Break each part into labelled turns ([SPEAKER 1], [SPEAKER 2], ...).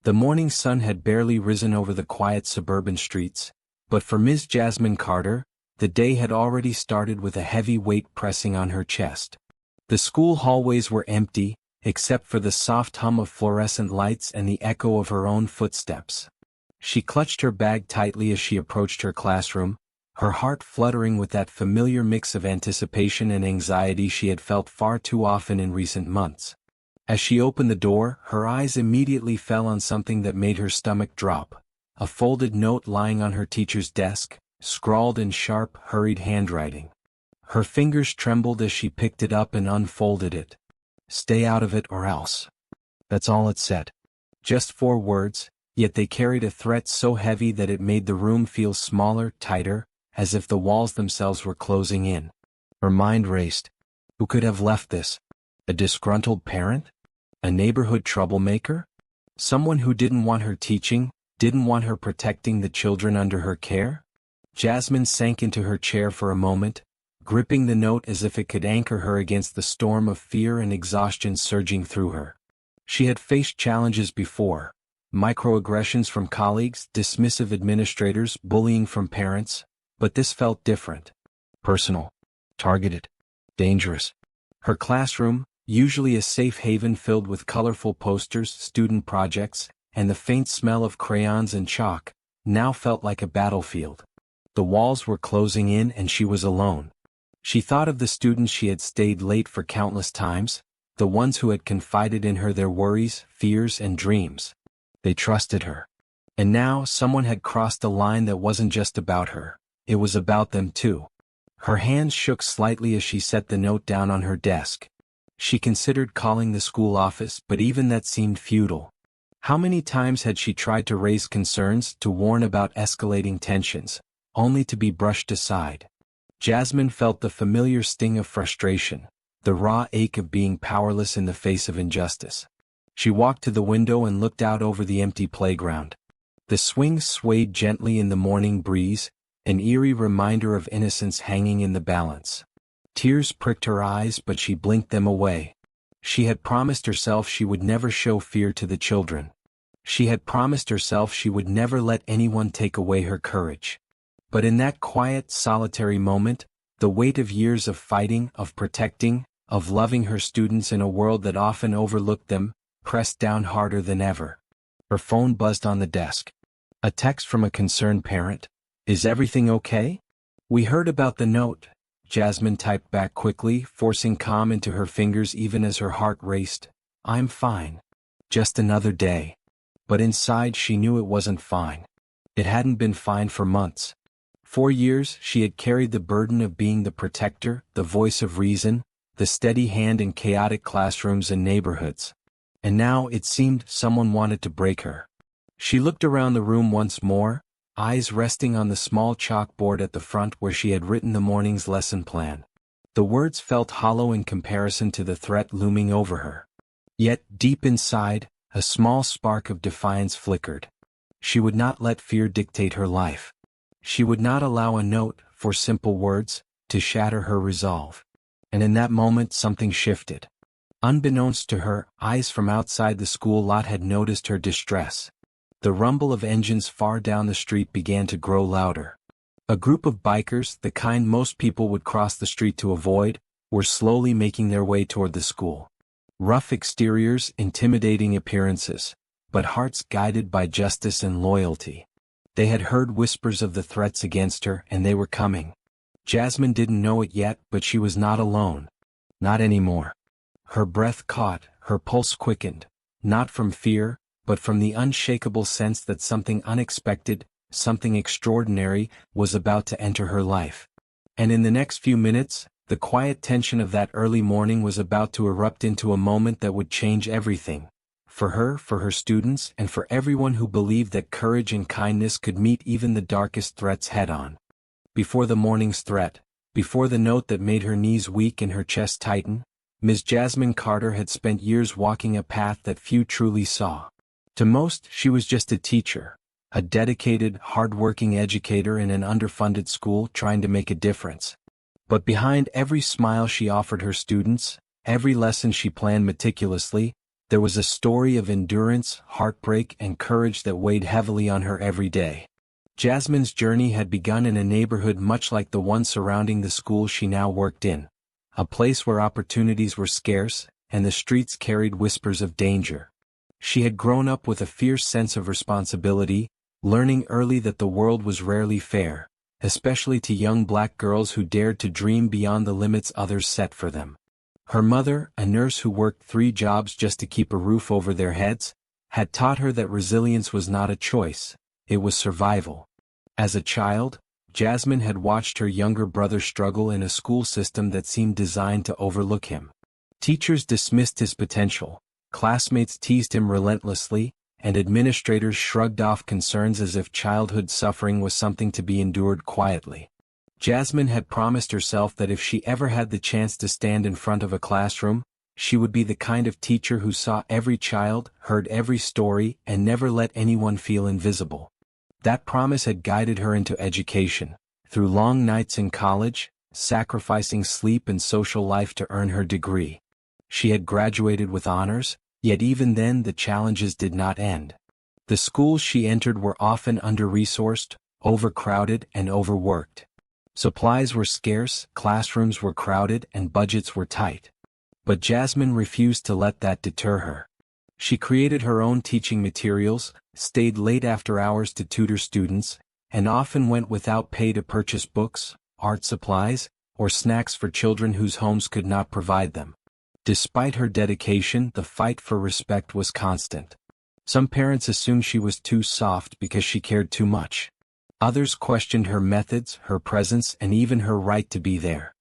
[SPEAKER 1] The morning sun had barely risen over the quiet suburban streets, but for Ms. Jasmine Carter, the day had already started with a heavy weight pressing on her chest. The school hallways were empty, except for the soft hum of fluorescent lights and the echo of her own footsteps. She clutched her bag tightly as she approached her classroom, her heart fluttering with that familiar mix of anticipation and anxiety she had felt far too often in recent months. As she opened the door, her eyes immediately fell on something that made her stomach drop: a folded note lying on her teacher's desk, scrawled in sharp, hurried handwriting. Her fingers trembled as she picked it up and unfolded it. "Stay out of it or else." That's all it said. Just 4 words, yet they carried a threat so heavy that it made the room feel smaller, tighter, as if the walls themselves were closing in. Her mind raced. Who could have left this? A disgruntled parent? A neighborhood troublemaker? Someone who didn't want her teaching, didn't want her protecting the children under her care? Jasmine sank into her chair for a moment, gripping the note as if it could anchor her against the storm of fear and exhaustion surging through her. She had faced challenges before: microaggressions from colleagues, dismissive administrators, bullying from parents, but this felt different. Personal. Targeted. Dangerous. Her classroom, usually a safe haven filled with colorful posters, student projects, and the faint smell of crayons and chalk, now felt like a battlefield. The walls were closing in and she was alone. She thought of the students she had stayed late for countless times, the ones who had confided in her their worries, fears, and dreams. They trusted her. And now someone had crossed a line that wasn't just about her, it was about them too. Her hands shook slightly as she set the note down on her desk. She considered calling the school office, but even that seemed futile. How many times had she tried to raise concerns, to warn about escalating tensions, only to be brushed aside? Jasmine felt the familiar sting of frustration, the raw ache of being powerless in the face of injustice. She walked to the window and looked out over the empty playground. The swings swayed gently in the morning breeze, an eerie reminder of innocence hanging in the balance. Tears pricked her eyes, but she blinked them away. She had promised herself she would never show fear to the children. She had promised herself she would never let anyone take away her courage. But in that quiet, solitary moment, the weight of years of fighting, of protecting, of loving her students in a world that often overlooked them, pressed down harder than ever. Her phone buzzed on the desk. A text from a concerned parent. "Is everything okay?" "We heard about the note," Jasmine typed back quickly, forcing calm into her fingers even as her heart raced. "I'm fine. Just another day." But inside she knew it wasn't fine. It hadn't been fine for months. For years she had carried the burden of being the protector, the voice of reason, the steady hand in chaotic classrooms and neighborhoods. And now it seemed someone wanted to break her. She looked around the room once more, eyes resting on the small chalkboard at the front where she had written the morning's lesson plan. The words felt hollow in comparison to the threat looming over her. Yet, deep inside, a small spark of defiance flickered. She would not let fear dictate her life. She would not allow a note, for simple words, to shatter her resolve. And in that moment something shifted. Unbeknownst to her, eyes from outside the school lot had noticed her distress. The rumble of engines far down the street began to grow louder. A group of bikers, the kind most people would cross the street to avoid, were slowly making their way toward the school. Rough exteriors, intimidating appearances, but hearts guided by justice and loyalty. They had heard whispers of the threats against her, and they were coming. Jasmine didn't know it yet, but she was not alone. Not anymore. Her breath caught, her pulse quickened, not from fear, but from the unshakable sense that something unexpected, something extraordinary, was about to enter her life. And in the next few minutes, the quiet tension of that early morning was about to erupt into a moment that would change everything. For her, for her students, and for everyone who believed that courage and kindness could meet even the darkest threats head-on. Before the morning's threat, before the note that made her knees weak and her chest tighten, Ms. Jasmine Carter had spent years walking a path that few truly saw. To most, she was just a teacher, a dedicated, hard-working educator in an underfunded school trying to make a difference. But behind every smile she offered her students, every lesson she planned meticulously, There was a story of endurance, heartbreak, and courage that weighed heavily on her every day. Jasmine's journey had begun in a neighborhood much like the one surrounding the school she now worked in, a place where opportunities were scarce, and the streets carried whispers of danger. She had grown up with a fierce sense of responsibility, learning early that the world was rarely fair, especially to young black girls who dared to dream beyond the limits others set for them. Her mother, a nurse who worked 3 jobs just to keep a roof over their heads, had taught her that resilience was not a choice, it was survival. As a child, Jasmine had watched her younger brother struggle in a school system that seemed designed to overlook him. Teachers dismissed his potential, classmates teased him relentlessly, and administrators shrugged off concerns as if childhood suffering was something to be endured quietly. Jasmine had promised herself that if she ever had the chance to stand in front of a classroom, she would be the kind of teacher who saw every child, heard every story, and never let anyone feel invisible. That promise had guided her into education, through long nights in college, sacrificing sleep and social life to earn her degree. She had graduated with honors, yet even then the challenges did not end. The schools she entered were often under-resourced, overcrowded, and overworked. Supplies were scarce, classrooms were crowded, and budgets were tight. But Jasmine refused to let that deter her. She created her own teaching materials, stayed late after hours to tutor students, and often went without pay to purchase books, art supplies, or snacks for children whose homes could not provide them. Despite her dedication, the fight for respect was constant. Some parents assumed she was too soft because she cared too much. Others questioned her methods, her presence, and even her right to be there.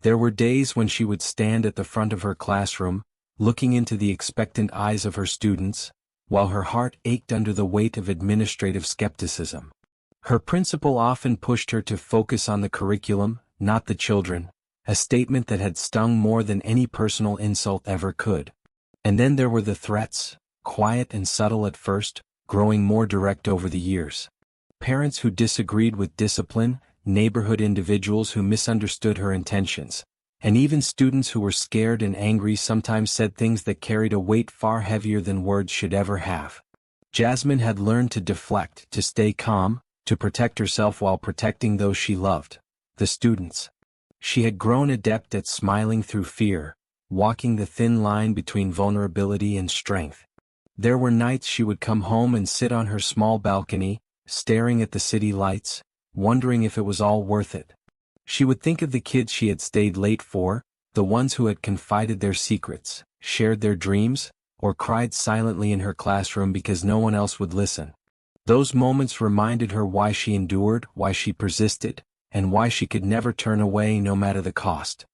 [SPEAKER 1] There were days when she would stand at the front of her classroom, looking into the expectant eyes of her students, while her heart ached under the weight of administrative skepticism. Her principal often pushed her to focus on the curriculum, not the children, a statement that had stung more than any personal insult ever could. And then there were the threats, quiet and subtle at first, growing more direct over the years. Parents who disagreed with discipline, neighborhood individuals who misunderstood her intentions, and even students who were scared and angry sometimes said things that carried a weight far heavier than words should ever have. Jasmine had learned to deflect, to stay calm, to protect herself while protecting those she loved, the students. She had grown adept at smiling through fear, walking the thin line between vulnerability and strength. There were nights she would come home and sit on her small balcony, staring at the city lights, wondering if it was all worth it. She would think of the kids she had stayed late for, the ones who had confided their secrets, shared their dreams, or cried silently in her classroom because no one else would listen. Those moments reminded her why she endured, why she persisted, and why she could never turn away no matter the cost.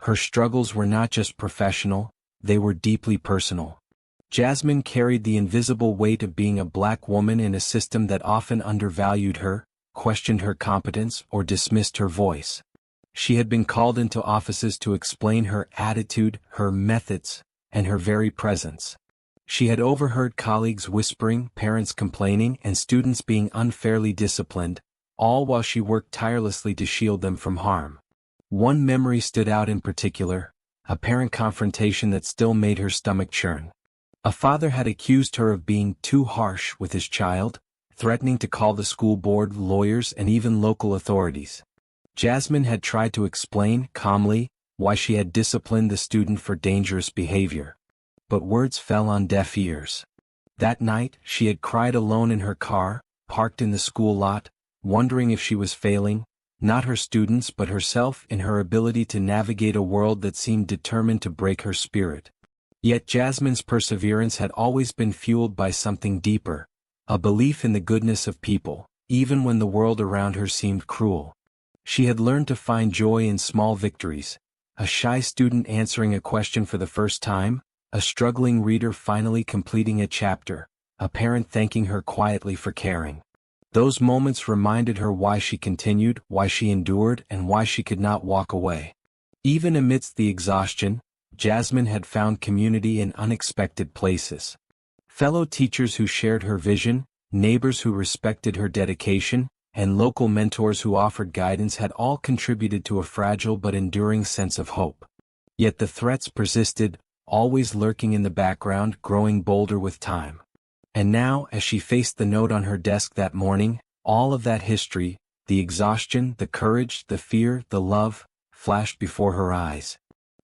[SPEAKER 1] Her struggles were not just professional, they were deeply personal. Jasmine carried the invisible weight of being a black woman in a system that often undervalued her, questioned her competence, or dismissed her voice. She had been called into offices to explain her attitude, her methods, and her very presence. She had overheard colleagues whispering, parents complaining, and students being unfairly disciplined, all while she worked tirelessly to shield them from harm. One memory stood out in particular, a parent confrontation that still made her stomach churn. A father had accused her of being too harsh with his child, threatening to call the school board, lawyers, and even local authorities. Jasmine had tried to explain, calmly, why she had disciplined the student for dangerous behavior. But words fell on deaf ears. That night, she had cried alone in her car, parked in the school lot, wondering if she was failing, not her students but herself in her ability to navigate a world that seemed determined to break her spirit. Yet Jasmine's perseverance had always been fueled by something deeper, a belief in the goodness of people, even when the world around her seemed cruel. She had learned to find joy in small victories, a shy student answering a question for the first time, a struggling reader finally completing a chapter, a parent thanking her quietly for caring. Those moments reminded her why she continued, why she endured, and why she could not walk away. Even amidst the exhaustion, Jasmine had found community in unexpected places. Fellow teachers who shared her vision, neighbors who respected her dedication, and local mentors who offered guidance had all contributed to a fragile but enduring sense of hope. Yet the threats persisted, always lurking in the background, growing bolder with time. And now, as she faced the note on her desk that morning, all of that history, the exhaustion, the courage, the fear, the love, flashed before her eyes.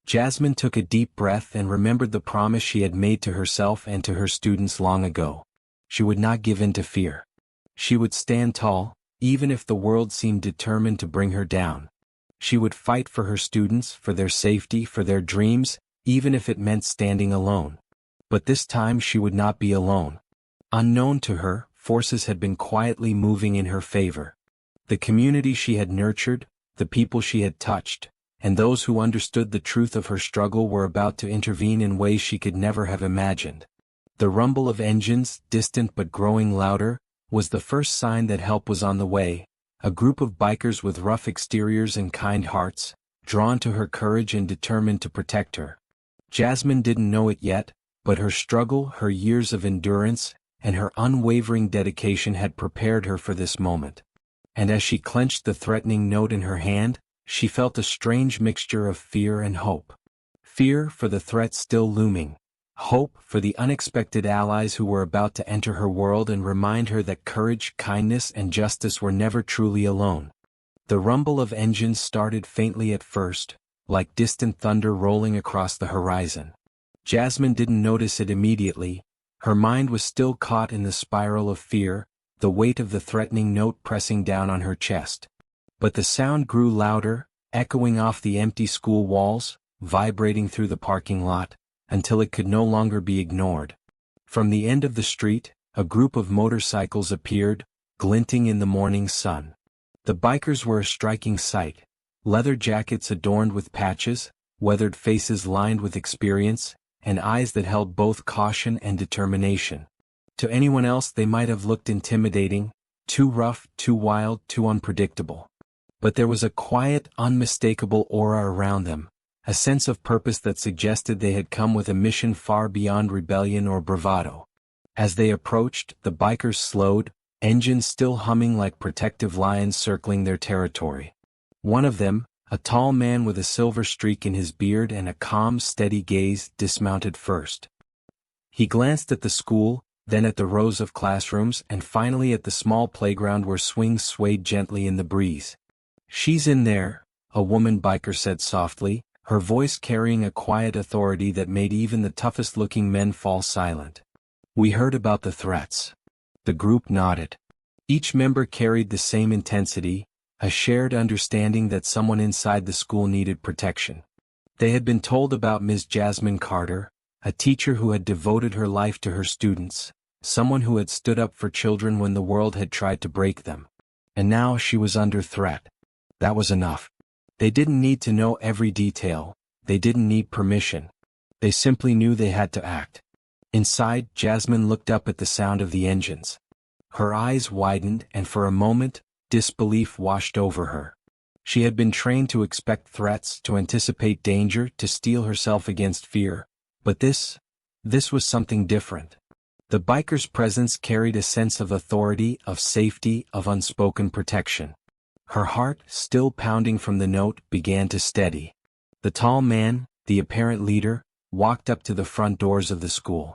[SPEAKER 1] Jasmine took a deep breath and remembered the promise she had made to herself and to her students long ago. She would not give in to fear. She would stand tall, even if the world seemed determined to bring her down. She would fight for her students, for their safety, for their dreams, even if it meant standing alone. But this time she would not be alone. Unknown to her, forces had been quietly moving in her favor. The community she had nurtured, the people she had touched, and those who understood the truth of her struggle were about to intervene in ways she could never have imagined. The rumble of engines, distant but growing louder, was the first sign that help was on the way. A group of bikers with rough exteriors and kind hearts, drawn to her courage and determined to protect her. Jasmine didn't know it yet, but her struggle, her years of endurance, and her unwavering dedication had prepared her for this moment. And as she clenched the threatening note in her hand, she felt a strange mixture of fear and hope. Fear for the threat still looming. Hope for the unexpected allies who were about to enter her world and remind her that courage, kindness, and justice were never truly alone. The rumble of engines started faintly at first, like distant thunder rolling across the horizon. Jasmine didn't notice it immediately. Her mind was still caught in the spiral of fear, the weight of the threatening note pressing down on her chest. But the sound grew louder, echoing off the empty school walls, vibrating through the parking lot, until it could no longer be ignored. From the end of the street, a group of motorcycles appeared, glinting in the morning sun. The bikers were a striking sight. Leather jackets adorned with patches, weathered faces lined with experience, and eyes that held both caution and determination. To anyone else they might have looked intimidating, too rough, too wild, too unpredictable. But there was a quiet, unmistakable aura around them, a sense of purpose that suggested they had come with a mission far beyond rebellion or bravado. As they approached, the bikers slowed, engines still humming like protective lions circling their territory. One of them, a tall man with a silver streak in his beard and a calm, steady gaze, dismounted first. He glanced at the school, then at the rows of classrooms, and finally at the small playground where swings swayed gently in the breeze. "She's in there," a woman biker said softly, her voice carrying a quiet authority that made even the toughest-looking men fall silent. "We heard about the threats." The group nodded. Each member carried the same intensity, a shared understanding that someone inside the school needed protection. They had been told about Ms. Jasmine Carter, a teacher who had devoted her life to her students, someone who had stood up for children when the world had tried to break them. And now she was under threat. That was enough. They didn't need to know every detail, they didn't need permission. They simply knew they had to act. Inside, Jasmine looked up at the sound of the engines. Her eyes widened, and for a moment, disbelief washed over her. She had been trained to expect threats, to anticipate danger, to steel herself against fear. But this was something different. The biker's presence carried a sense of authority, of safety, of unspoken protection. Her heart, still pounding from the note, began to steady. The tall man, the apparent leader, walked up to the front doors of the school.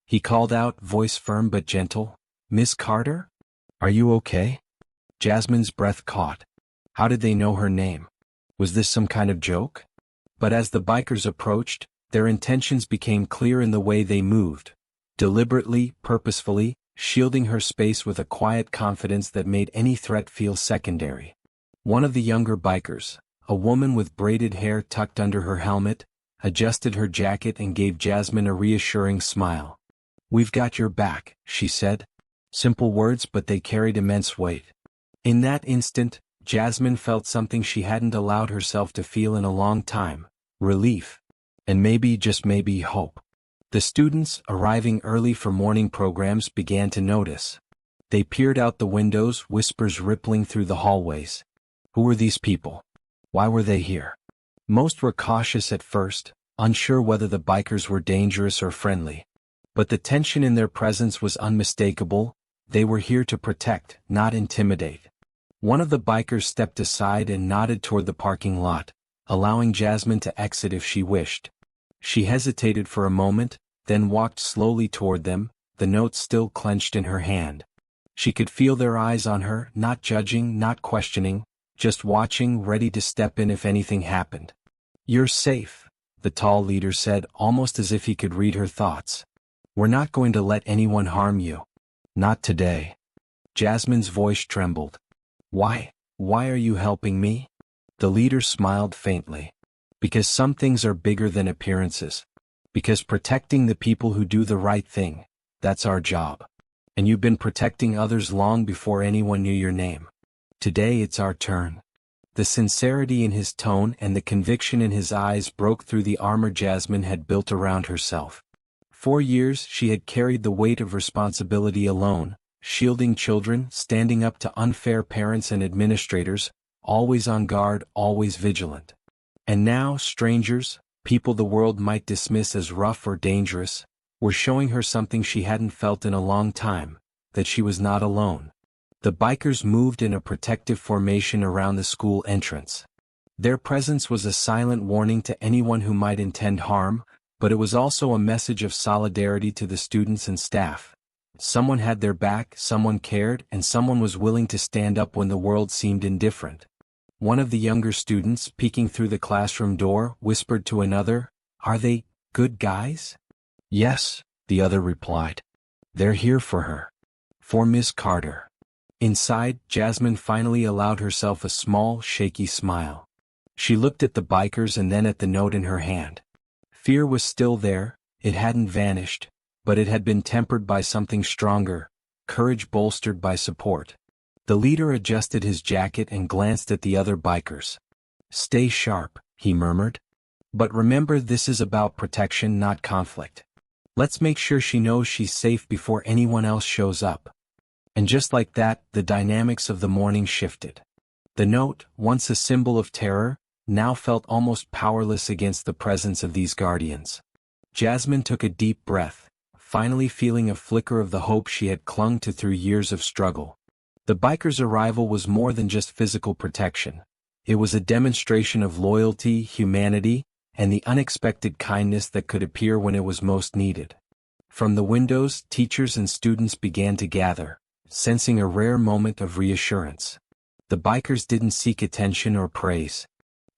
[SPEAKER 1] He called out, voice firm but gentle, "Miss Carter? Are you okay?" Jasmine's breath caught. How did they know her name? Was this some kind of joke? But as the bikers approached, their intentions became clear in the way they moved. Deliberately, purposefully, shielding her space with a quiet confidence that made any threat feel secondary. One of the younger bikers, a woman with braided hair tucked under her helmet, adjusted her jacket and gave Jasmine a reassuring smile. "We've got your back," she said. Simple words, but they carried immense weight. In that instant, Jasmine felt something she hadn't allowed herself to feel in a long time: relief. And maybe, just maybe, hope. The students, arriving early for morning programs, began to notice. They peered out the windows, whispers rippling through the hallways. Who were these people? Why were they here? Most were cautious at first, unsure whether the bikers were dangerous or friendly. But the tension in their presence was unmistakable. They were here to protect, not intimidate. One of the bikers stepped aside and nodded toward the parking lot, allowing Jasmine to exit if she wished. She hesitated for a moment, then walked slowly toward them, the note still clenched in her hand. She could feel their eyes on her, not judging, not questioning, just watching, ready to step in if anything happened. "You're safe," the tall leader said, almost as if he could read her thoughts. "We're not going to let anyone harm you. Not today." Jasmine's voice trembled. Why are you helping me?" The leader smiled faintly. "Because some things are bigger than appearances. Because protecting the people who do the right thing, that's our job. And you've been protecting others long before anyone knew your name. Today it's our turn." The sincerity in his tone and the conviction in his eyes broke through the armor Jasmine had built around herself. For years she had carried the weight of responsibility alone, shielding children, standing up to unfair parents and administrators, always on guard, always vigilant. And now strangers, people the world might dismiss as rough or dangerous, were showing her something she hadn't felt in a long time, that she was not alone. The bikers moved in a protective formation around the school entrance. Their presence was a silent warning to anyone who might intend harm, but it was also a message of solidarity to the students and staff. Someone had their back, someone cared, and someone was willing to stand up when the world seemed indifferent. One of the younger students, peeking through the classroom door, whispered to another, "Are they good guys?" "Yes," the other replied. "They're here for her. For Miss Carter." Inside, Jasmine finally allowed herself a small, shaky smile. She looked at the bikers and then at the note in her hand. Fear was still there, it hadn't vanished, but it had been tempered by something stronger, courage bolstered by support. The leader adjusted his jacket and glanced at the other bikers. "Stay sharp," he murmured. "But remember, this is about protection, not conflict. Let's make sure she knows she's safe before anyone else shows up." And just like that, the dynamics of the morning shifted. The note, once a symbol of terror, now felt almost powerless against the presence of these guardians. Jasmine took a deep breath, finally feeling a flicker of the hope she had clung to through years of struggle. The bikers' arrival was more than just physical protection. It was a demonstration of loyalty, humanity, and the unexpected kindness that could appear when it was most needed. From the windows, teachers and students began to gather, sensing a rare moment of reassurance. The bikers didn't seek attention or praise.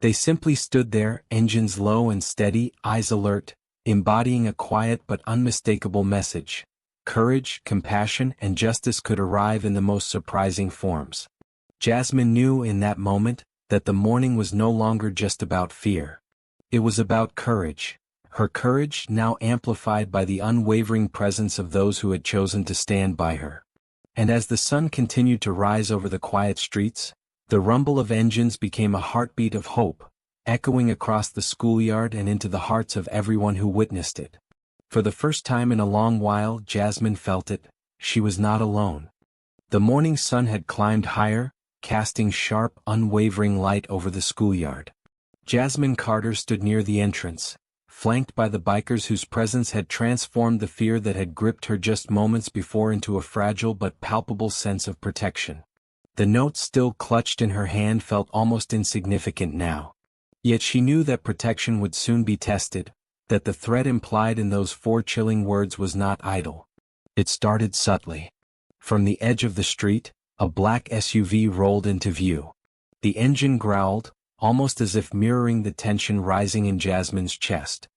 [SPEAKER 1] They simply stood there, engines low and steady, eyes alert, embodying a quiet but unmistakable message. Courage, compassion, and justice could arrive in the most surprising forms. Jasmine knew in that moment that the morning was no longer just about fear. It was about courage. Her courage now amplified by the unwavering presence of those who had chosen to stand by her. And as the sun continued to rise over the quiet streets, the rumble of engines became a heartbeat of hope, echoing across the schoolyard and into the hearts of everyone who witnessed it. For the first time in a long while, Jasmine felt it. She was not alone. The morning sun had climbed higher, casting sharp, unwavering light over the schoolyard. Jasmine Carter stood near the entrance, flanked by the bikers whose presence had transformed the fear that had gripped her just moments before into a fragile but palpable sense of protection. The note still clutched in her hand felt almost insignificant now. Yet she knew that protection would soon be tested, that the threat implied in those four chilling words was not idle. It started subtly. From the edge of the street, a black SUV rolled into view. The engine growled, almost as if mirroring the tension rising in Jasmine's chest.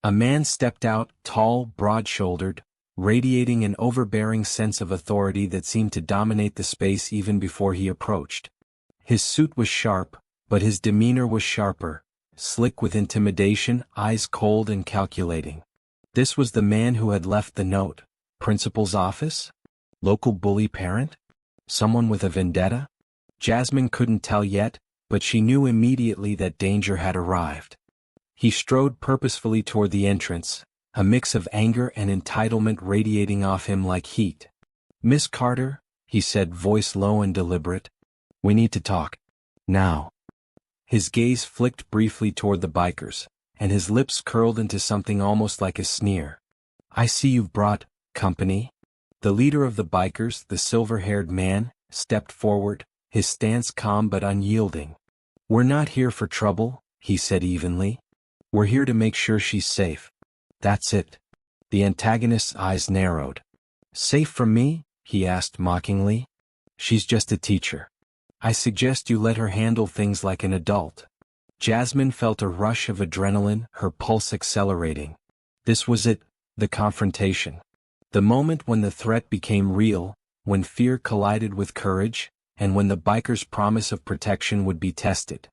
[SPEAKER 1] A man stepped out, tall, broad-shouldered, radiating an overbearing sense of authority that seemed to dominate the space even before he approached. His suit was sharp, but his demeanor was sharper, slick with intimidation, eyes cold and calculating. This was the man who had left the note. Principal's office? Local bully parent? Someone with a vendetta? Jasmine couldn't tell yet, but she knew immediately that danger had arrived. He strode purposefully toward the entrance, a mix of anger and entitlement radiating off him like heat. "Miss Carter," he said, voice low and deliberate. "We need to talk. Now." His gaze flicked briefly toward the bikers, and his lips curled into something almost like a sneer. "I see you've brought company." The leader of the bikers, the silver-haired man, stepped forward, his stance calm but unyielding. "We're not here for trouble," he said evenly. We're here to make sure she's safe. That's it. The antagonist's eyes narrowed. Safe from me? He asked mockingly. She's just a teacher. I suggest you let her handle things like an adult. Jasmine felt a rush of adrenaline, her pulse accelerating. This was it, the confrontation. The moment when the threat became real, when fear collided with courage, and when the biker's promise of protection would be tested.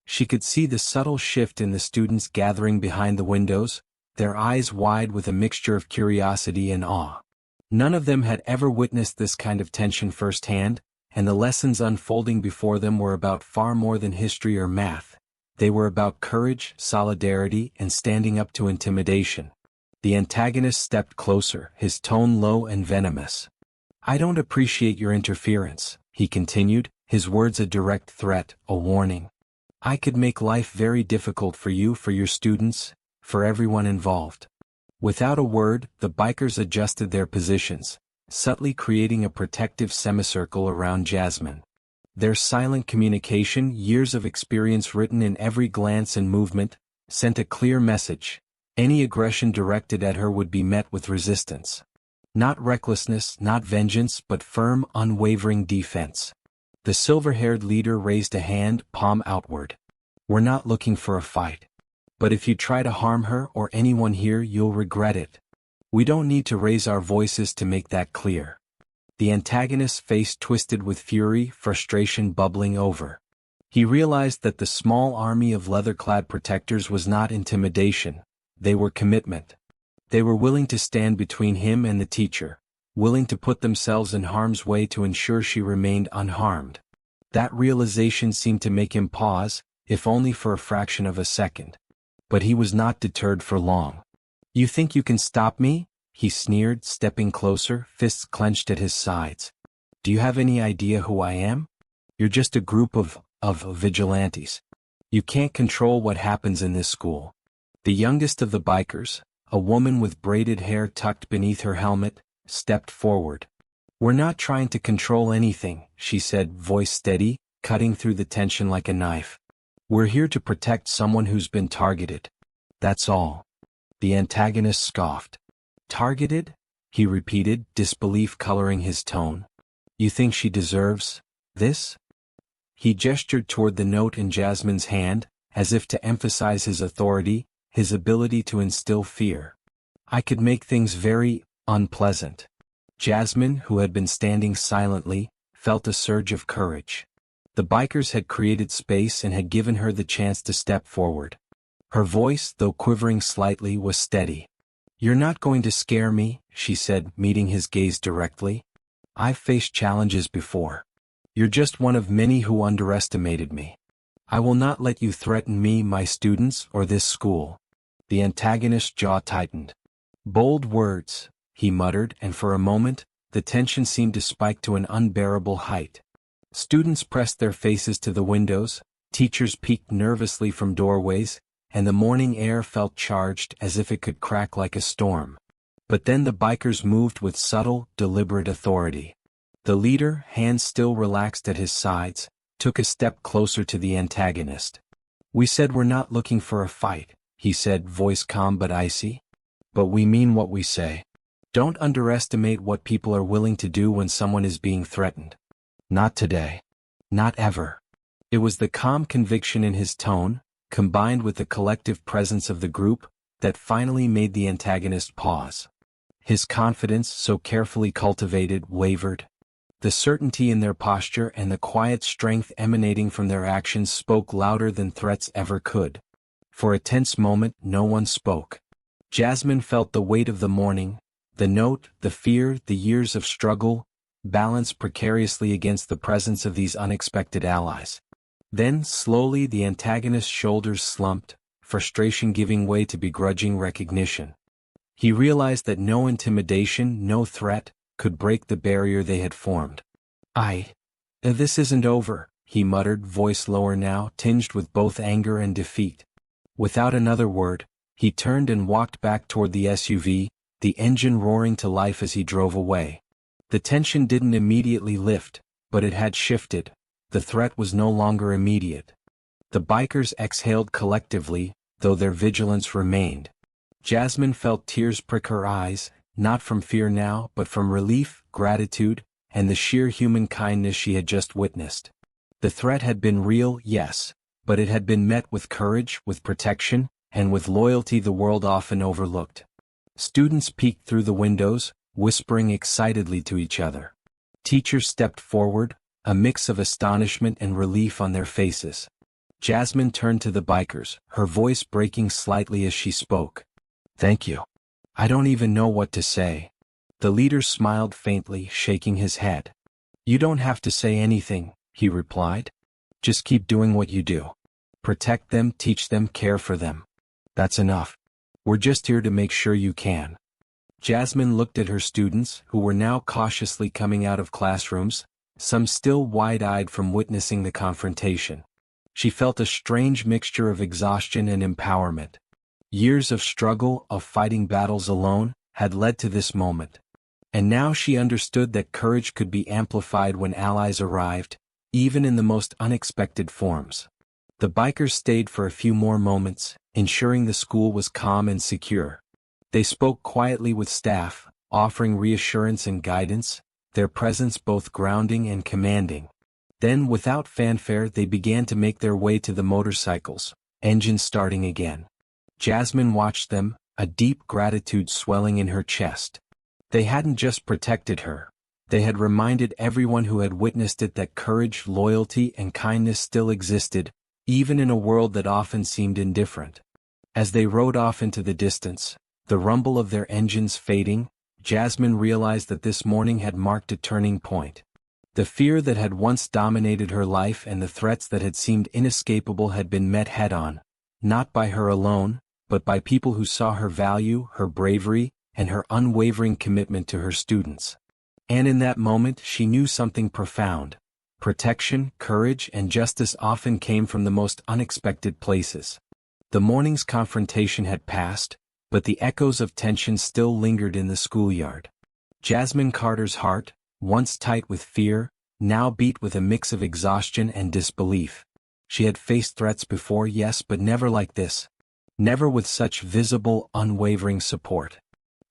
[SPEAKER 1] She could see the subtle shift in the students gathering behind the windows, their eyes wide with a mixture of curiosity and awe. None of them had ever witnessed this kind of tension firsthand, and the lessons unfolding before them were about far more than history or math. They were about courage, solidarity, and standing up to intimidation. The antagonist stepped closer, his tone low and venomous. I don't appreciate your interference, he continued, his words a direct threat, a warning. I could make life very difficult for you, for your students, for everyone involved. Without a word, the bikers adjusted their positions, subtly creating a protective semicircle around Jasmine. Their silent communication, years of experience written in every glance and movement, sent a clear message. Any aggression directed at her would be met with resistance. Not recklessness, not vengeance, but firm, unwavering defense. The silver-haired leader raised a hand, palm outward. We're not looking for a fight. But if you try to harm her or anyone here, you'll regret it. We don't need to raise our voices to make that clear. The antagonist's face twisted with fury, frustration bubbling over. He realized that the small army of leather-clad protectors was not intimidation. They were commitment. They were willing to stand between him and the teacher, willing to put themselves in harm's way to ensure she remained unharmed. That realization seemed to make him pause, if only for a fraction of a second. But he was not deterred for long. You think you can stop me? He sneered, stepping closer, fists clenched at his sides. Do you have any idea who I am? You're just a group of vigilantes. You can't control what happens in this school. The youngest of the bikers, a woman with braided hair tucked beneath her helmet, stepped forward. We're not trying to control anything, she said, voice steady, cutting through the tension like a knife. We're here to protect someone who's been targeted. That's all. The antagonist scoffed. Targeted? He repeated, disbelief coloring his tone. You think she deserves this? He gestured toward the note in Jasmine's hand, as if to emphasize his authority, his ability to instill fear. I could make things very unpleasant. Jasmine, who had been standing silently, felt a surge of courage. The bikers had created space and had given her the chance to step forward. Her voice, though quivering slightly, was steady. You're not going to scare me, she said, meeting his gaze directly. I've faced challenges before. You're just one of many who underestimated me. I will not let you threaten me, my students, or this school. The antagonist's jaw tightened. Bold words, he muttered, and for a moment, the tension seemed to spike to an unbearable height. Students pressed their faces to the windows, teachers peeked nervously from doorways, and the morning air felt charged as if it could crack like a storm. But then the bikers moved with subtle, deliberate authority. The leader, hands still relaxed at his sides, took a step closer to the antagonist. We said we're not looking for a fight, he said, voice calm but icy. But we mean what we say. Don't underestimate what people are willing to do when someone is being threatened. Not today. Not ever. It was the calm conviction in his tone, combined with the collective presence of the group, that finally made the antagonist pause. His confidence, so carefully cultivated, wavered. The certainty in their posture and the quiet strength emanating from their actions spoke louder than threats ever could. For a tense moment, no one spoke. Jasmine felt the weight of the morning, the note, the fear, the years of struggle, balanced precariously against the presence of these unexpected allies. Then, slowly, the antagonist's shoulders slumped, frustration giving way to begrudging recognition. He realized that no intimidation, no threat, could break the barrier they had formed. This isn't over, he muttered, voice lower now, tinged with both anger and defeat. Without another word, he turned and walked back toward the SUV, the engine roaring to life as he drove away. The tension didn't immediately lift, but it had shifted. The threat was no longer immediate. The bikers exhaled collectively, though their vigilance remained. Jasmine felt tears prick her eyes, not from fear now but from relief, gratitude, and the sheer human kindness she had just witnessed. The threat had been real, yes, but it had been met with courage, with protection, and with loyalty the world often overlooked. Students peeked through the windows, whispering excitedly to each other. Teachers stepped forward, a mix of astonishment and relief on their faces. Jasmine turned to the bikers, her voice breaking slightly as she spoke. "Thank you. I don't even know what to say." The leader smiled faintly, shaking his head. "You don't have to say anything," he replied. "Just keep doing what you do. Protect them, teach them, care for them. That's enough. We're just here to make sure you can." Jasmine looked at her students, who were now cautiously coming out of classrooms, some still wide-eyed from witnessing the confrontation. She felt a strange mixture of exhaustion and empowerment. Years of struggle, of fighting battles alone, had led to this moment. And now she understood that courage could be amplified when allies arrived, even in the most unexpected forms. The bikers stayed for a few more moments, ensuring the school was calm and secure. They spoke quietly with staff, offering reassurance and guidance, their presence both grounding and commanding. Then, without fanfare, they began to make their way to the motorcycles, engines starting again. Jasmine watched them, a deep gratitude swelling in her chest. They hadn't just protected her. They had reminded everyone who had witnessed it that courage, loyalty, and kindness still existed, even in a world that often seemed indifferent. As they rode off into the distance, the rumble of their engines fading, Jasmine realized that this morning had marked a turning point. The fear that had once dominated her life and the threats that had seemed inescapable had been met head-on, not by her alone, but by people who saw her value, her bravery, and her unwavering commitment to her students. And in that moment she knew something profound. Protection, courage, and justice often came from the most unexpected places. The morning's confrontation had passed, but the echoes of tension still lingered in the schoolyard. Jasmine Carter's heart, once tight with fear, now beat with a mix of exhaustion and disbelief. She had faced threats before, yes, but never like this. Never with such visible, unwavering support.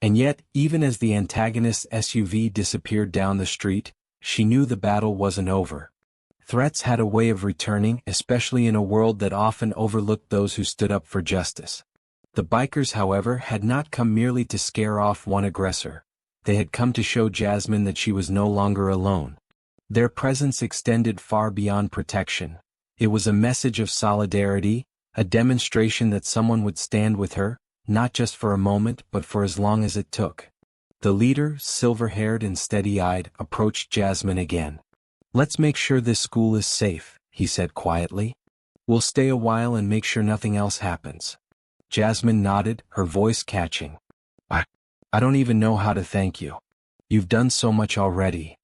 [SPEAKER 1] And yet, even as the antagonist's SUV disappeared down the street, she knew the battle wasn't over. Threats had a way of returning, especially in a world that often overlooked those who stood up for justice. The bikers, however, had not come merely to scare off one aggressor. They had come to show Jasmine that she was no longer alone. Their presence extended far beyond protection. It was a message of solidarity, a demonstration that someone would stand with her, not just for a moment but for as long as it took. The leader, silver-haired and steady-eyed, approached Jasmine again. "Let's make sure this school is safe," he said quietly. "We'll stay a while and make sure nothing else happens." Jasmine nodded, her voice catching. I don't even know how to thank you. You've done so much already."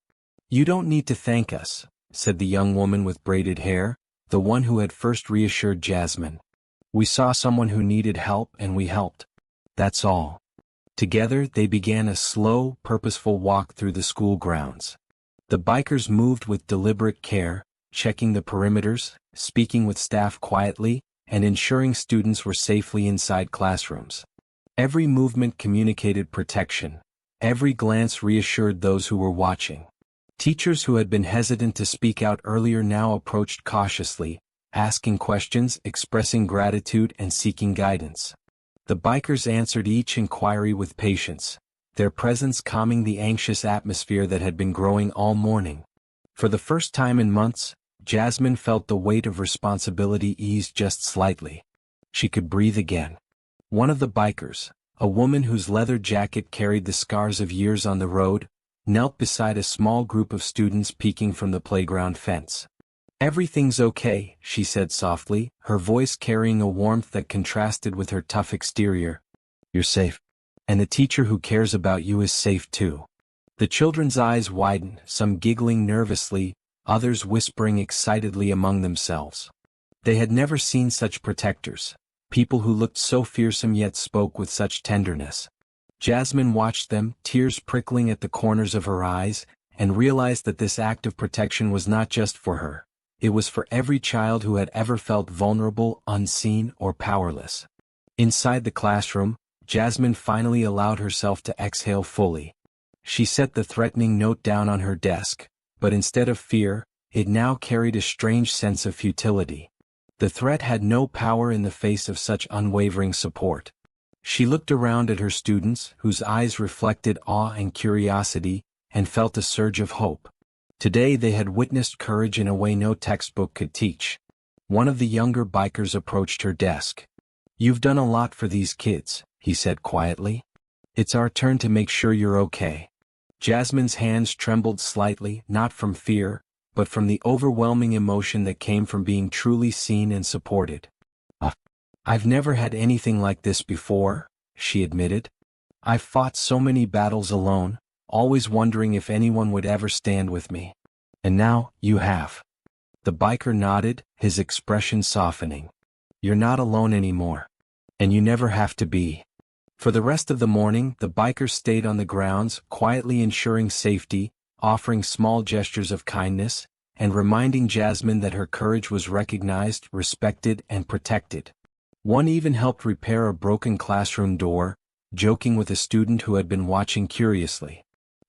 [SPEAKER 1] "You don't need to thank us," said the young woman with braided hair, the one who had first reassured Jasmine. "We saw someone who needed help and we helped. That's all." Together they began a slow, purposeful walk through the school grounds. The bikers moved with deliberate care, checking the perimeters, speaking with staff quietly, and ensuring students were safely inside classrooms. Every movement communicated protection. Every glance reassured those who were watching. Teachers who had been hesitant to speak out earlier now approached cautiously, asking questions, expressing gratitude, and seeking guidance. The bikers answered each inquiry with patience, their presence calming the anxious atmosphere that had been growing all morning. For the first time in months, Jasmine felt the weight of responsibility ease just slightly. She could breathe again. One of the bikers, a woman whose leather jacket carried the scars of years on the road, knelt beside a small group of students peeking from the playground fence. "Everything's okay," she said softly, her voice carrying a warmth that contrasted with her tough exterior. "You're safe. And the teacher who cares about you is safe too." The children's eyes widened, some giggling nervously, others whispering excitedly among themselves. They had never seen such protectors, people who looked so fearsome yet spoke with such tenderness. Jasmine watched them, tears prickling at the corners of her eyes, and realized that this act of protection was not just for her. It was for every child who had ever felt vulnerable, unseen, or powerless. Inside the classroom, Jasmine finally allowed herself to exhale fully. She set the threatening note down on her desk, but instead of fear, it now carried a strange sense of futility. The threat had no power in the face of such unwavering support. She looked around at her students, whose eyes reflected awe and curiosity, and felt a surge of hope. Today they had witnessed courage in a way no textbook could teach. One of the younger bikers approached her desk. "You've done a lot for these kids," he said quietly. "It's our turn to make sure you're okay." Jasmine's hands trembled slightly, not from fear, but from the overwhelming emotion that came from being truly seen and supported. "I've never had anything like this before," she admitted. "I've fought so many battles alone, always wondering if anyone would ever stand with me. And now, you have." The biker nodded, his expression softening. "You're not alone anymore. And you never have to be." For the rest of the morning, the bikers stayed on the grounds, quietly ensuring safety, offering small gestures of kindness, and reminding Jasmine that her courage was recognized, respected, and protected. One even helped repair a broken classroom door, joking with a student who had been watching curiously.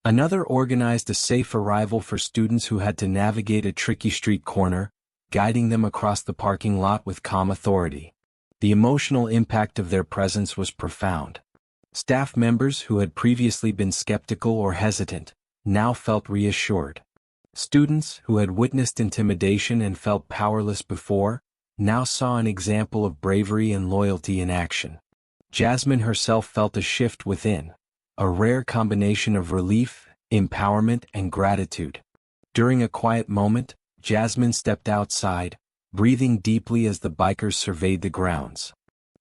[SPEAKER 1] Another organized a safe arrival for students who had to navigate a tricky street corner, guiding them across the parking lot with calm authority. The emotional impact of their presence was profound. Staff members who had previously been skeptical or hesitant now felt reassured. Students who had witnessed intimidation and felt powerless before now saw an example of bravery and loyalty in action. Jasmine herself felt a shift within, a rare combination of relief, empowerment, and gratitude. During a quiet moment, Jasmine stepped outside, breathing deeply as the bikers surveyed the grounds.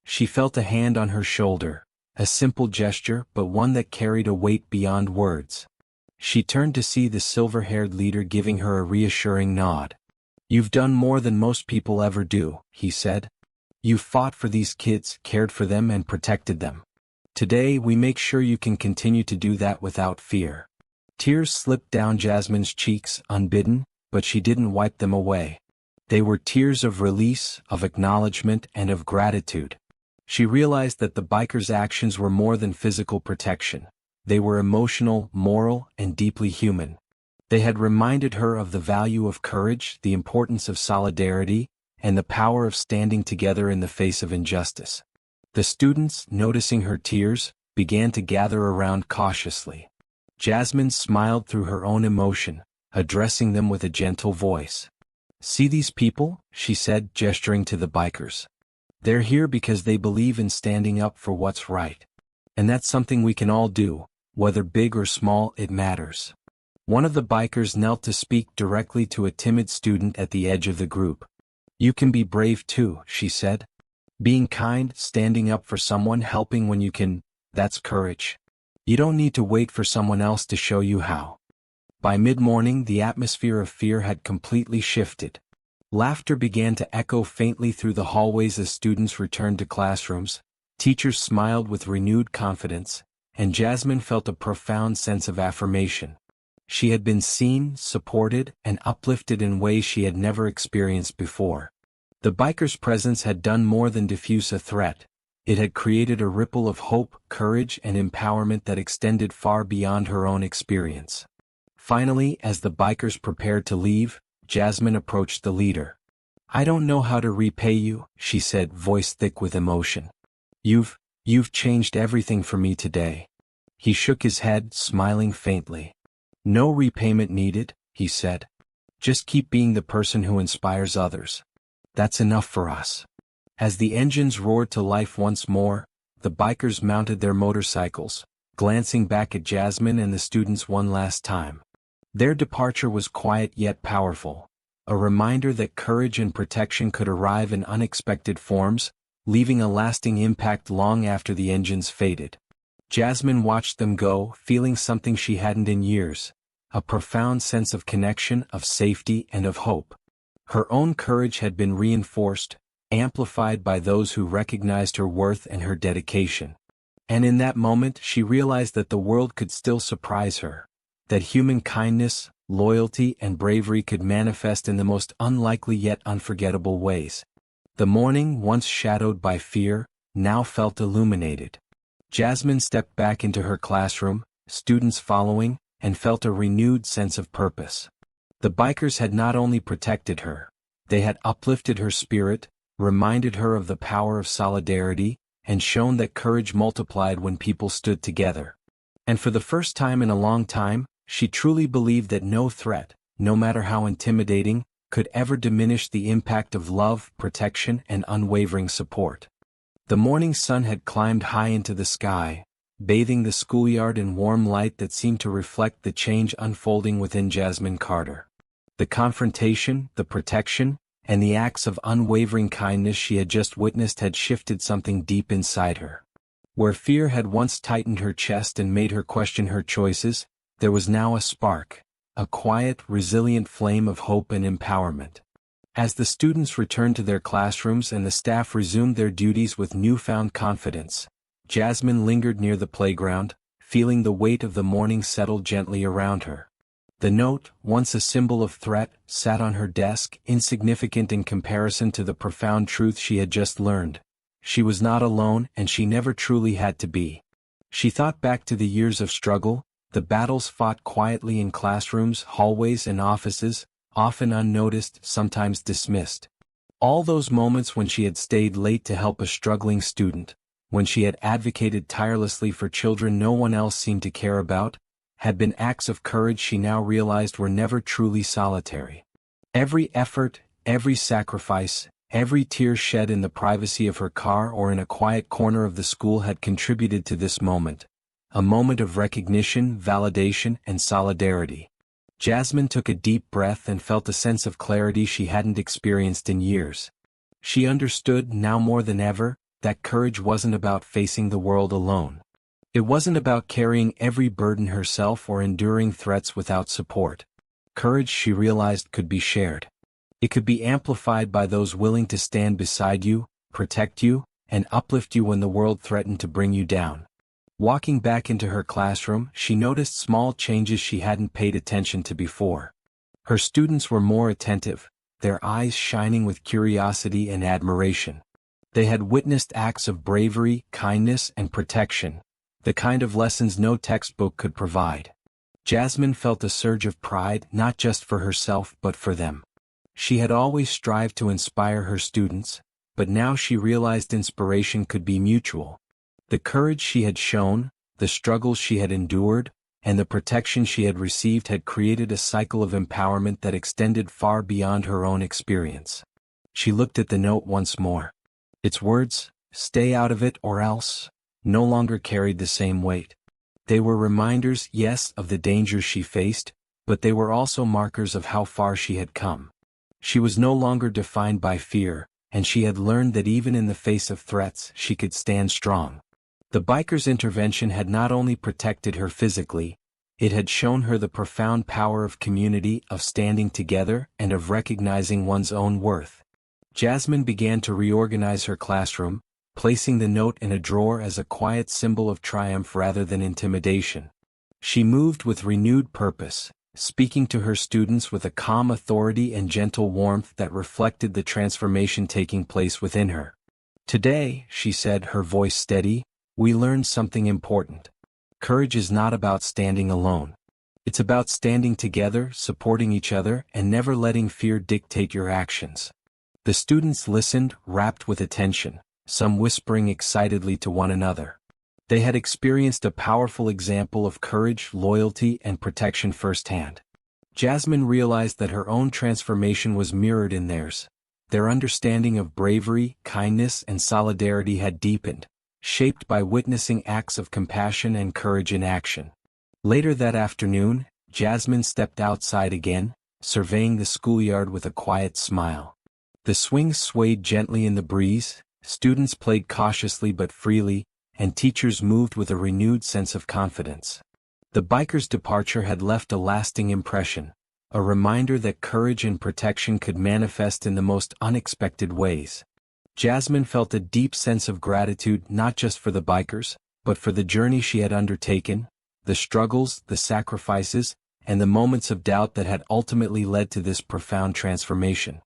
[SPEAKER 1] She felt a hand on her shoulder, a simple gesture but one that carried a weight beyond words. She turned to see the silver-haired leader giving her a reassuring nod. "You've done more than most people ever do," he said. "You've fought for these kids, cared for them, and protected them. Today we make sure you can continue to do that without fear." Tears slipped down Jasmine's cheeks, unbidden, but she didn't wipe them away. They were tears of release, of acknowledgement, and of gratitude. She realized that the bikers' actions were more than physical protection. They were emotional, moral, and deeply human. They had reminded her of the value of courage, the importance of solidarity, and the power of standing together in the face of injustice. The students, noticing her tears, began to gather around cautiously. Jasmine smiled through her own emotion, addressing them with a gentle voice. "See these people?" she said, gesturing to the bikers. "They're here because they believe in standing up for what's right. And that's something we can all do, whether big or small, it matters." One of the bikers knelt to speak directly to a timid student at the edge of the group. "You can be brave too," she said. "Being kind, standing up for someone, helping when you can, that's courage. You don't need to wait for someone else to show you how." By mid-morning, the atmosphere of fear had completely shifted. Laughter began to echo faintly through the hallways as students returned to classrooms. Teachers smiled with renewed confidence, and Jasmine felt a profound sense of affirmation. She had been seen, supported, and uplifted in ways she had never experienced before. The biker's presence had done more than diffuse a threat. It had created a ripple of hope, courage, and empowerment that extended far beyond her own experience. Finally, as the bikers prepared to leave, Jasmine approached the leader. "I don't know how to repay you," she said, voice thick with emotion. You've changed everything for me today." He shook his head, smiling faintly. "No repayment needed," he said. "Just keep being the person who inspires others. That's enough for us." As the engines roared to life once more, the bikers mounted their motorcycles, glancing back at Jasmine and the students one last time. Their departure was quiet yet powerful, a reminder that courage and protection could arrive in unexpected forms, leaving a lasting impact long after the engines faded. Jasmine watched them go, feeling something she hadn't in years, a profound sense of connection, of safety, and of hope. Her own courage had been reinforced, amplified by those who recognized her worth and her dedication. And in that moment she realized that the world could still surprise her, that human kindness, loyalty, and bravery could manifest in the most unlikely yet unforgettable ways. The morning, once shadowed by fear, now felt illuminated. Jasmine stepped back into her classroom, students following, and felt a renewed sense of purpose. The bikers had not only protected her, they had uplifted her spirit, reminded her of the power of solidarity, and shown that courage multiplied when people stood together. And for the first time in a long time, she truly believed that no threat, no matter how intimidating, could ever diminish the impact of love, protection, and unwavering support. The morning sun had climbed high into the sky, bathing the schoolyard in warm light that seemed to reflect the change unfolding within Jasmine Carter. The confrontation, the protection, and the acts of unwavering kindness she had just witnessed had shifted something deep inside her. Where fear had once tightened her chest and made her question her choices, there was now a spark, a quiet, resilient flame of hope and empowerment. As the students returned to their classrooms and the staff resumed their duties with newfound confidence, Jasmine lingered near the playground, feeling the weight of the morning settle gently around her. The note, once a symbol of threat, sat on her desk, insignificant in comparison to the profound truth she had just learned. She was not alone, and she never truly had to be. She thought back to the years of struggle, the battles fought quietly in classrooms, hallways, and offices, often unnoticed, sometimes dismissed. All those moments when she had stayed late to help a struggling student, when she had advocated tirelessly for children no one else seemed to care about, had been acts of courage she now realized were never truly solitary. Every effort, every sacrifice, every tear shed in the privacy of her car or in a quiet corner of the school had contributed to this moment, a moment of recognition, validation, and solidarity. Jasmine took a deep breath and felt a sense of clarity she hadn't experienced in years. She understood, now more than ever, that courage wasn't about facing the world alone. It wasn't about carrying every burden herself or enduring threats without support. Courage, she realized, could be shared. It could be amplified by those willing to stand beside you, protect you, and uplift you when the world threatened to bring you down. Walking back into her classroom, she noticed small changes she hadn't paid attention to before. Her students were more attentive, their eyes shining with curiosity and admiration. They had witnessed acts of bravery, kindness, and protection, the kind of lessons no textbook could provide. Jasmine felt a surge of pride, not just for herself but for them. She had always strived to inspire her students, but now she realized inspiration could be mutual. The courage she had shown, the struggles she had endured, and the protection she had received had created a cycle of empowerment that extended far beyond her own experience. She looked at the note once more. Its words, "Stay out of it or else," no longer carried the same weight. They were reminders, yes, of the dangers she faced, but they were also markers of how far she had come. She was no longer defined by fear, and she had learned that even in the face of threats, she could stand strong. The biker's intervention had not only protected her physically, it had shown her the profound power of community, of standing together, and of recognizing one's own worth. Jasmine began to reorganize her classroom, placing the note in a drawer as a quiet symbol of triumph rather than intimidation. She moved with renewed purpose, speaking to her students with a calm authority and gentle warmth that reflected the transformation taking place within her. "Today," she said, her voice steady, "we learned something important. Courage is not about standing alone. It's about standing together, supporting each other, and never letting fear dictate your actions." The students listened, rapt with attention, some whispering excitedly to one another. They had experienced a powerful example of courage, loyalty, and protection firsthand. Jasmine realized that her own transformation was mirrored in theirs. Their understanding of bravery, kindness, and solidarity had deepened, shaped by witnessing acts of compassion and courage in action. Later that afternoon, Jasmine stepped outside again, surveying the schoolyard with a quiet smile. The swings swayed gently in the breeze, students played cautiously but freely, and teachers moved with a renewed sense of confidence. The biker's departure had left a lasting impression, a reminder that courage and protection could manifest in the most unexpected ways. Jasmine felt a deep sense of gratitude not just for the bikers, but for the journey she had undertaken, the struggles, the sacrifices, and the moments of doubt that had ultimately led to this profound transformation.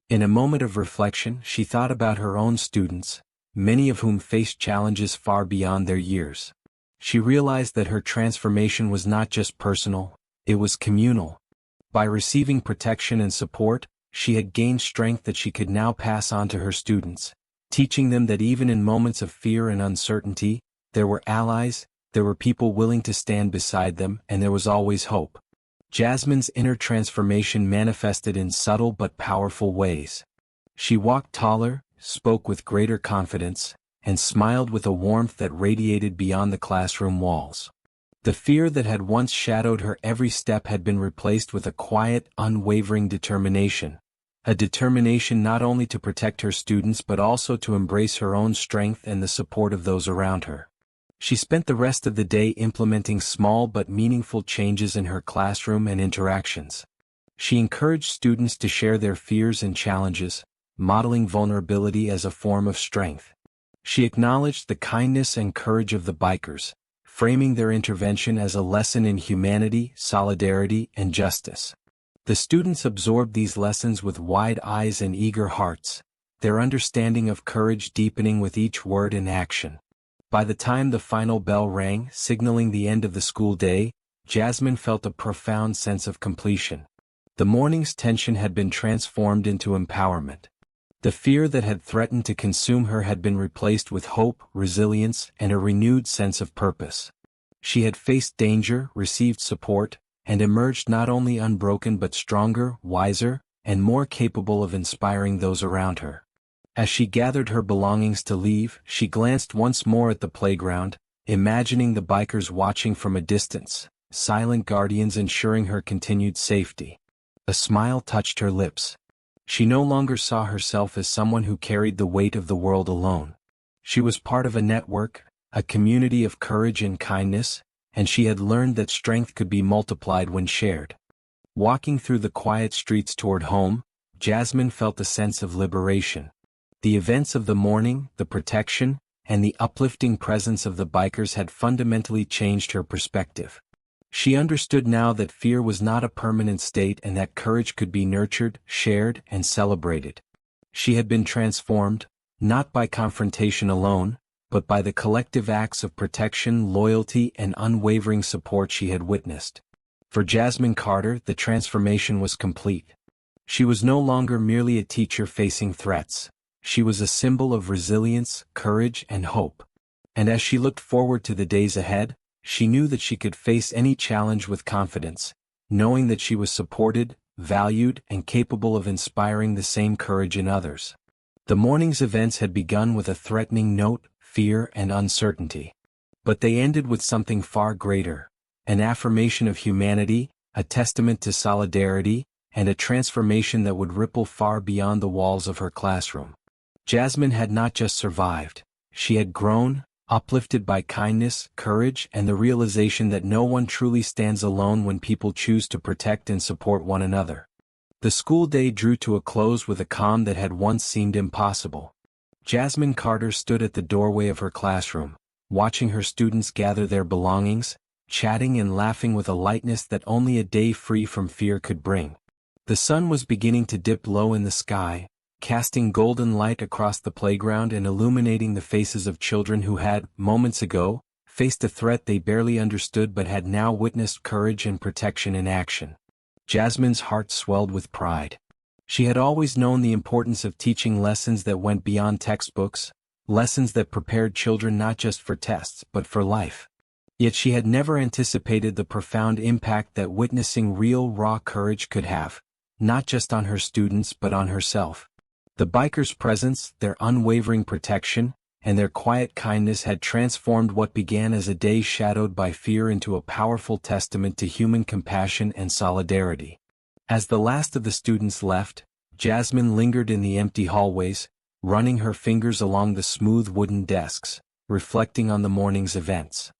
[SPEAKER 1] In a moment of reflection, she thought about her own students, many of whom faced challenges far beyond their years. She realized that her transformation was not just personal, it was communal. By receiving protection and support, she had gained strength that she could now pass on to her students, teaching them that even in moments of fear and uncertainty, there were allies, there were people willing to stand beside them, and there was always hope. Jasmine's inner transformation manifested in subtle but powerful ways. She walked taller, spoke with greater confidence, and smiled with a warmth that radiated beyond the classroom walls. The fear that had once shadowed her every step had been replaced with a quiet, unwavering determination. A determination not only to protect her students but also to embrace her own strength and the support of those around her. She spent the rest of the day implementing small but meaningful changes in her classroom and interactions. She encouraged students to share their fears and challenges, modeling vulnerability as a form of strength. She acknowledged the kindness and courage of the bikers, framing their intervention as a lesson in humanity, solidarity, and justice. The students absorbed these lessons with wide eyes and eager hearts, their understanding of courage deepening with each word and action. By the time the final bell rang, signaling the end of the school day, Jasmine felt a profound sense of completion. The morning's tension had been transformed into empowerment. The fear that had threatened to consume her had been replaced with hope, resilience, and a renewed sense of purpose. She had faced danger, received support, and emerged not only unbroken but stronger, wiser, and more capable of inspiring those around her. As she gathered her belongings to leave, she glanced once more at the playground, imagining the bikers watching from a distance, silent guardians ensuring her continued safety. A smile touched her lips. She no longer saw herself as someone who carried the weight of the world alone. She was part of a network, a community of courage and kindness, and she had learned that strength could be multiplied when shared. Walking through the quiet streets toward home, Jasmine felt a sense of liberation. The events of the morning, the protection, and the uplifting presence of the bikers had fundamentally changed her perspective. She understood now that fear was not a permanent state and that courage could be nurtured, shared, and celebrated. She had been transformed, not by confrontation alone, but by the collective acts of protection, loyalty, and unwavering support she had witnessed. For Jasmine Carter, the transformation was complete. She was no longer merely a teacher facing threats. She was a symbol of resilience, courage, and hope. And as she looked forward to the days ahead, she knew that she could face any challenge with confidence, knowing that she was supported, valued, and capable of inspiring the same courage in others. The morning's events had begun with a threatening note, fear, and uncertainty. But they ended with something far greater, an affirmation of humanity, a testament to solidarity, and a transformation that would ripple far beyond the walls of her classroom. Jasmine had not just survived, she had grown, uplifted by kindness, courage, and the realization that no one truly stands alone when people choose to protect and support one another. The school day drew to a close with a calm that had once seemed impossible. Jasmine Carter stood at the doorway of her classroom, watching her students gather their belongings, chatting and laughing with a lightness that only a day free from fear could bring. The sun was beginning to dip low in the sky, casting golden light across the playground and illuminating the faces of children who had, moments ago, faced a threat they barely understood but had now witnessed courage and protection in action. Jasmine's heart swelled with pride. She had always known the importance of teaching lessons that went beyond textbooks, lessons that prepared children not just for tests but for life. Yet she had never anticipated the profound impact that witnessing real raw courage could have, not just on her students but on herself. The bikers' presence, their unwavering protection, and their quiet kindness had transformed what began as a day shadowed by fear into a powerful testament to human compassion and solidarity. As the last of the students left, Jasmine lingered in the empty hallways, running her fingers along the smooth wooden desks, reflecting on the morning's events.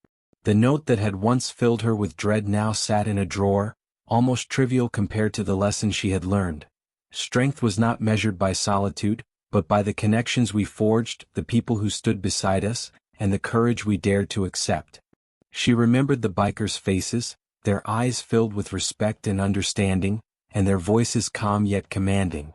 [SPEAKER 1] The note that had once filled her with dread now sat in a drawer, almost trivial compared to the lesson she had learned. Strength was not measured by solitude, but by the connections we forged, the people who stood beside us, and the courage we dared to accept. She remembered the bikers' faces, their eyes filled with respect and understanding, and their voices calm yet commanding.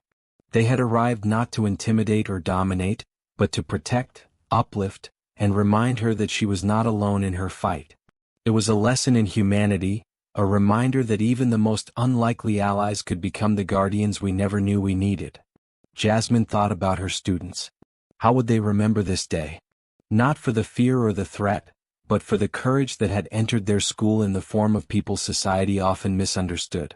[SPEAKER 1] They had arrived not to intimidate or dominate, but to protect, uplift, and remind her that she was not alone in her fight. It was a lesson in humanity, a reminder that even the most unlikely allies could become the guardians we never knew we needed. Jasmine thought about her students. How would they remember this day? Not for the fear or the threat, but for the courage that had entered their school in the form of people society often misunderstood.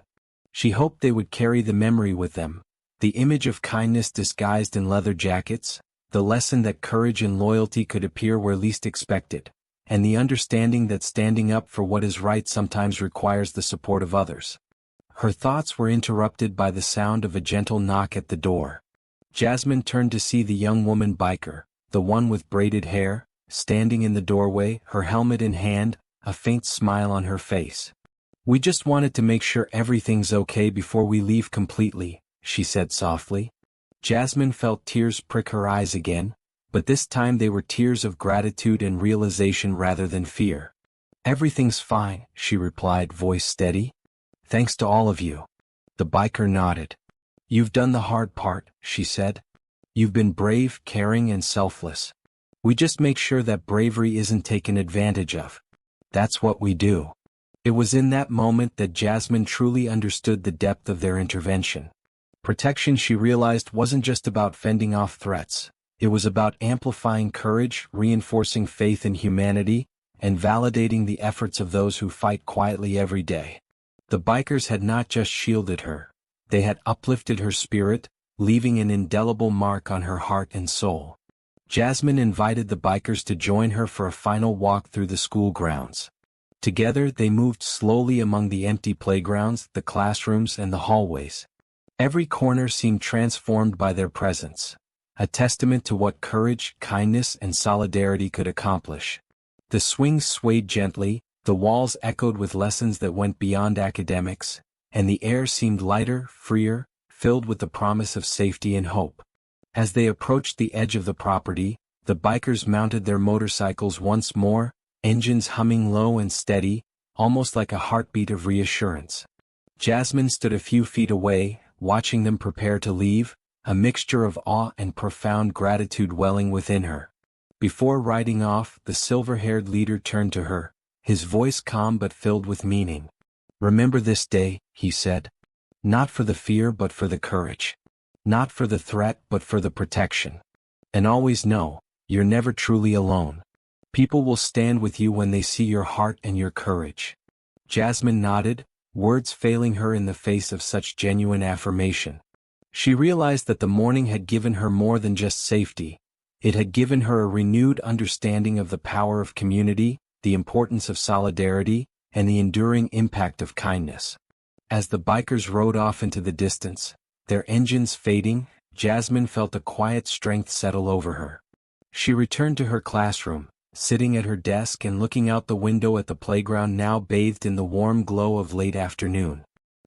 [SPEAKER 1] She hoped they would carry the memory with them, the image of kindness disguised in leather jackets, the lesson that courage and loyalty could appear where least expected, and the understanding that standing up for what is right sometimes requires the support of others. Her thoughts were interrupted by the sound of a gentle knock at the door. Jasmine turned to see the young woman biker, the one with braided hair, standing in the doorway, her helmet in hand, a faint smile on her face. "We just wanted to make sure everything's okay before we leave completely," she said softly. Jasmine felt tears prick her eyes again, but this time they were tears of gratitude and realization rather than fear. "Everything's fine," she replied, voice steady. "Thanks to all of you." The biker nodded. "You've done the hard part," she said. "You've been brave, caring, and selfless. We just make sure that bravery isn't taken advantage of. That's what we do." It was in that moment that Jasmine truly understood the depth of their intervention. Protection, she realized, wasn't just about fending off threats. It was about amplifying courage, reinforcing faith in humanity, and validating the efforts of those who fight quietly every day. The bikers had not just shielded her. They had uplifted her spirit, leaving an indelible mark on her heart and soul. Jasmine invited the bikers to join her for a final walk through the school grounds. Together they moved slowly among the empty playgrounds, the classrooms, and the hallways. Every corner seemed transformed by their presence, a testament to what courage, kindness, and solidarity could accomplish. The swings swayed gently, the walls echoed with lessons that went beyond academics, and the air seemed lighter, freer, filled with the promise of safety and hope. As they approached the edge of the property, the bikers mounted their motorcycles once more, engines humming low and steady, almost like a heartbeat of reassurance. Jasmine stood a few feet away, watching them prepare to leave, a mixture of awe and profound gratitude welling within her. Before riding off, the silver-haired leader turned to her, his voice calm but filled with meaning. "Remember this day," he said. "Not for the fear but for the courage. Not for the threat but for the protection. And always know, you're never truly alone. People will stand with you when they see your heart and your courage." Jasmine nodded, words failing her in the face of such genuine affirmation. She realized that the morning had given her more than just safety. It had given her a renewed understanding of the power of community, the importance of solidarity, and the enduring impact of kindness. As the bikers rode off into the distance, their engines fading, Jasmine felt a quiet strength settle over her. She returned to her classroom, sitting at her desk and looking out the window at the playground now bathed in the warm glow of late afternoon.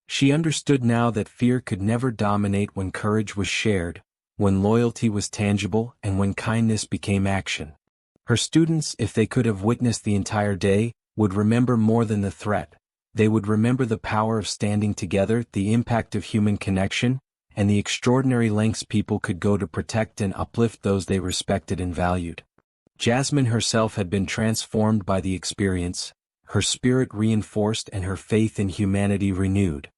[SPEAKER 1] She understood now that fear could never dominate when courage was shared, when loyalty was tangible, and when kindness became action. Her students, if they could have witnessed the entire day, would remember more than the threat. They would remember the power of standing together, the impact of human connection, and the extraordinary lengths people could go to protect and uplift those they respected and valued. Jasmine herself had been transformed by the experience, her spirit reinforced and her faith in humanity renewed.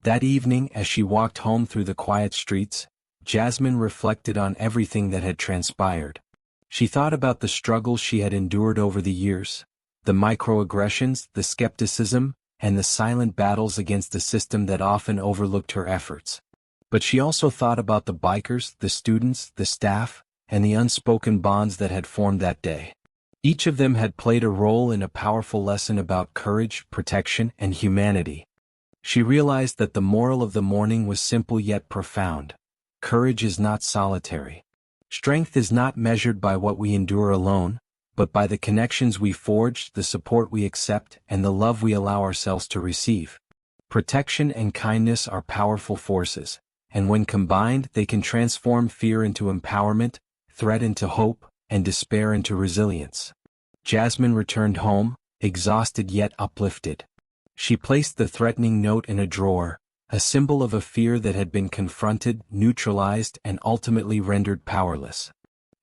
[SPEAKER 1] That evening, as she walked home through the quiet streets, Jasmine reflected on everything that had transpired. She thought about the struggles she had endured over the years, the microaggressions, the skepticism, and the silent battles against a system that often overlooked her efforts. But she also thought about the bikers, the students, the staff, and the unspoken bonds that had formed that day. Each of them had played a role in a powerful lesson about courage, protection, and humanity. She realized that the moral of the morning was simple yet profound. Courage is not solitary. Strength is not measured by what we endure alone, but by the connections we forge, the support we accept, and the love we allow ourselves to receive. Protection and kindness are powerful forces, and when combined, they can transform fear into empowerment, threat into hope, and despair into resilience. Jasmine returned home, exhausted yet uplifted. She placed the threatening note in a drawer, a symbol of a fear that had been confronted, neutralized, and ultimately rendered powerless.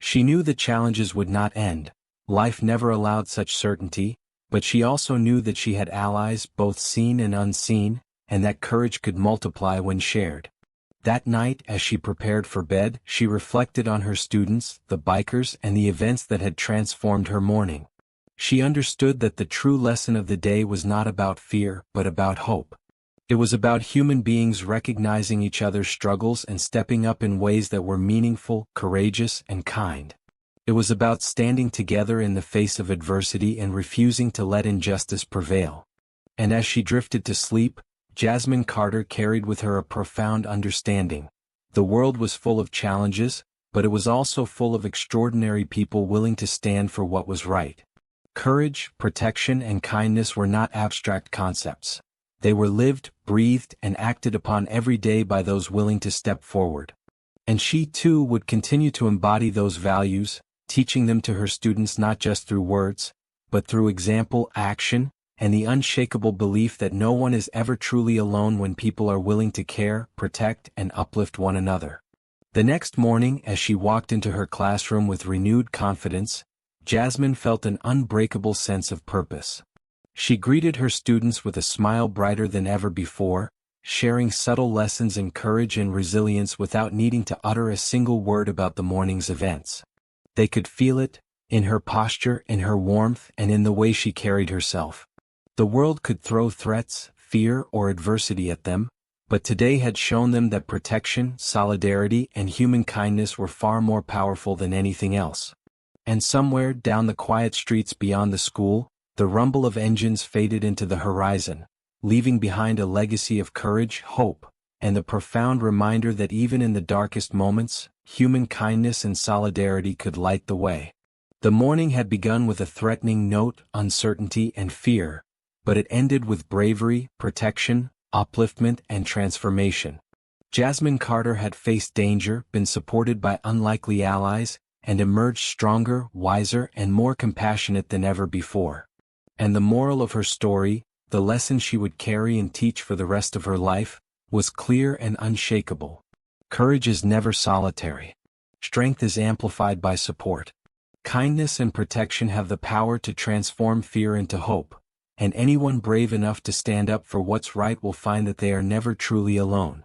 [SPEAKER 1] She knew the challenges would not end. Life never allowed such certainty, but she also knew that she had allies both seen and unseen, and that courage could multiply when shared. That night, as she prepared for bed, she reflected on her students, the bikers, and the events that had transformed her morning. She understood that the true lesson of the day was not about fear, but about hope. It was about human beings recognizing each other's struggles and stepping up in ways that were meaningful, courageous, and kind. It was about standing together in the face of adversity and refusing to let injustice prevail. And as she drifted to sleep, Jasmine Carter carried with her a profound understanding. The world was full of challenges, but it was also full of extraordinary people willing to stand for what was right. Courage, protection, and kindness were not abstract concepts. They were lived, breathed, and acted upon every day by those willing to step forward. And she too would continue to embody those values, teaching them to her students not just through words, but through example, action, and the unshakable belief that no one is ever truly alone when people are willing to care, protect, and uplift one another. The next morning, as she walked into her classroom with renewed confidence, Jasmine felt an unbreakable sense of purpose. She greeted her students with a smile brighter than ever before, sharing subtle lessons in courage and resilience without needing to utter a single word about the morning's events. They could feel it, in her posture, in her warmth, and in the way she carried herself. The world could throw threats, fear, or adversity at them, but today had shown them that protection, solidarity, and human kindness were far more powerful than anything else. And somewhere down the quiet streets beyond the school, the rumble of engines faded into the horizon, leaving behind a legacy of courage, hope, and the profound reminder that even in the darkest moments, human kindness and solidarity could light the way. The morning had begun with a threatening note, uncertainty, and fear, but it ended with bravery, protection, upliftment, and transformation. Jasmine Carter had faced danger, been supported by unlikely allies, and emerged stronger, wiser, and more compassionate than ever before. And the moral of her story, the lesson she would carry and teach for the rest of her life, was clear and unshakable. Courage is never solitary. Strength is amplified by support. Kindness and protection have the power to transform fear into hope, and anyone brave enough to stand up for what's right will find that they are never truly alone.